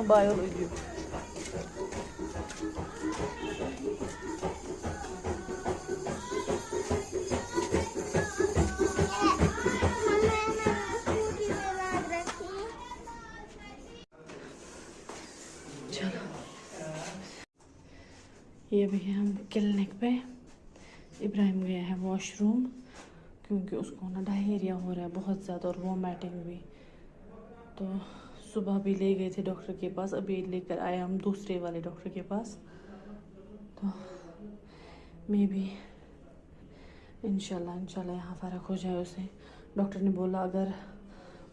Biology ये भी है हम क्लिनिक पे। इब्राहिम गया है वॉशरूम क्योंकि उसको ना डायरिया हो रहा है बहुत ज़्यादा और वोमिटिंग भी। तो सुबह भी ले गए थे डॉक्टर के पास, अभी लेकर आए हम दूसरे वाले डॉक्टर के पास। तो मे भी इंशाल्लाह यहाँ फ़र्क हो जाए उसे। डॉक्टर ने बोला अगर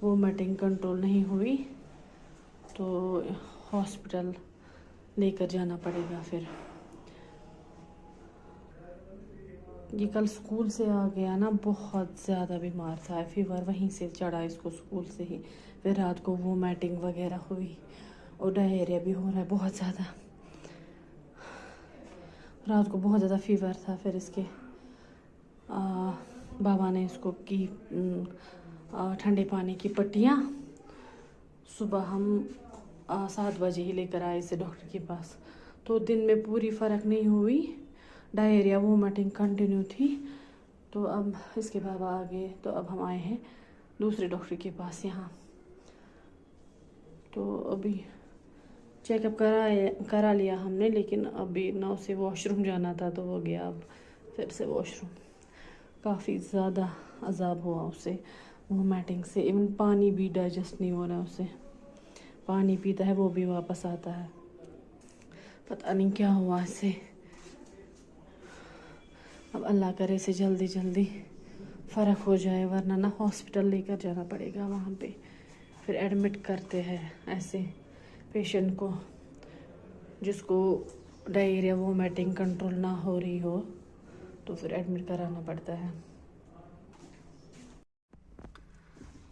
वोमिटिंग कंट्रोल नहीं हुई तो हॉस्पिटल लेकर जाना पड़ेगा। फिर ये कल स्कूल से आ गया ना, बहुत ज़्यादा बीमार था, फीवर वहीं से चढ़ा इसको स्कूल से ही। फिर रात को वोमिटिंग वगैरह हुई और डायरिया भी हो रहा है बहुत ज़्यादा। रात को बहुत ज़्यादा फीवर था। फिर इसके बाबा ने इसको की ठंडे पानी की पट्टियाँ। सुबह हम 7 बजे ही लेकर आए इसे डॉक्टर के पास। तो दिन में पूरी फ़र्क नहीं हुई, डायरिया वोमिटिंग कंटिन्यू थी। तो अब इसके बाबा आ गए, तो अब हम आए हैं दूसरे डॉक्टर के पास यहाँ। तो अभी चेकअप करा लिया हमने, लेकिन अभी ना उसे वॉशरूम जाना था तो वो गया अब फिर से वॉशरूम। काफ़ी ज़्यादा अजाब हुआ उसे वोमिटिंग से, इवन पानी भी डाइजेस्ट नहीं हो रहा उसे। पानी पीता है वो भी वापस आता है, पता नहीं क्या हुआ इसे। अब अल्लाह करे इसे जल्दी जल्दी फ़र्क हो जाए, वरना ना हॉस्पिटल लेकर जाना पड़ेगा। वहाँ पे फिर एडमिट करते हैं ऐसे पेशेंट को जिसको डायरिया वोमिटिंग कंट्रोल ना हो रही हो, तो फिर एडमिट कराना पड़ता है।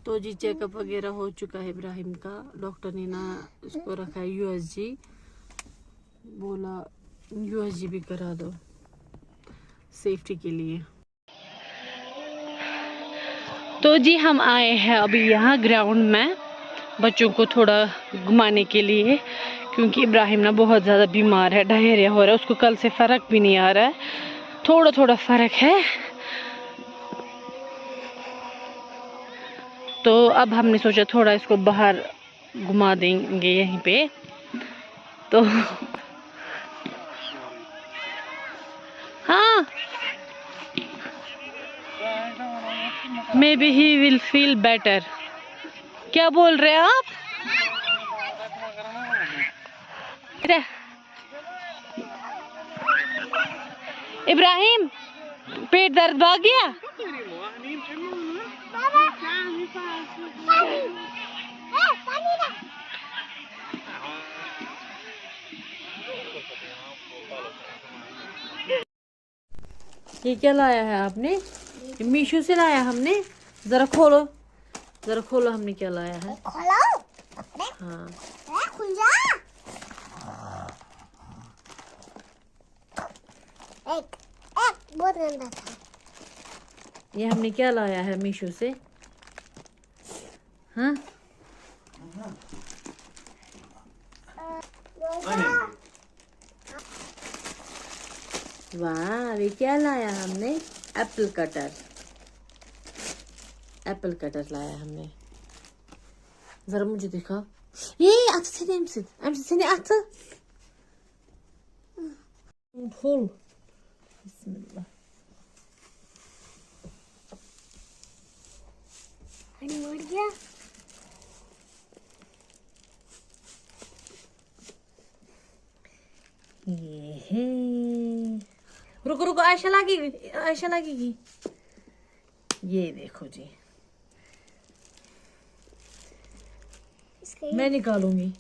तो जी चेकअप वगैरह हो चुका है इब्राहिम का। डॉक्टर ने ना इसको रखा है यूएसजी, बोला यूएसजी भी करा दो सेफ्टी के लिए। तो जी हम आए हैं अभी यहाँ ग्राउंड में बच्चों को थोड़ा घुमाने के लिए, क्योंकि इब्राहिम ना बहुत ज़्यादा बीमार है, डायरिया हो रहा है उसको। कल से फ़र्क भी नहीं आ रहा है, थोड़ा थोड़ा फ़र्क है। तो अब हमने सोचा थोड़ा इसको बाहर घुमा देंगे यहीं पे। तो हाँ, may be he will feel better. क्या बोल रहे हैं आप? इब्राहिम पेट दर्द भाग गया? ये क्या लाया है आपने? मीशो से लाया हमने। जरा खोलो, जरा खोलो हमने क्या लाया है। खोलो। हाँ खुल जा। एक बहुत गंदा था। ये हमने क्या लाया है मीशो से? हाँ वाह, ये क्या लाया हमने? एप्पल कटर, एप्पल कटर लाया हमने। जरा मुझे दिखा। ये at seni emsin seni atı. Full. Bismillah. Hani मर गया? ये है। रुको रुको, आयशा लगेगी, आयशा लगेगी। ये देखो जी, मैं निकालूंगी।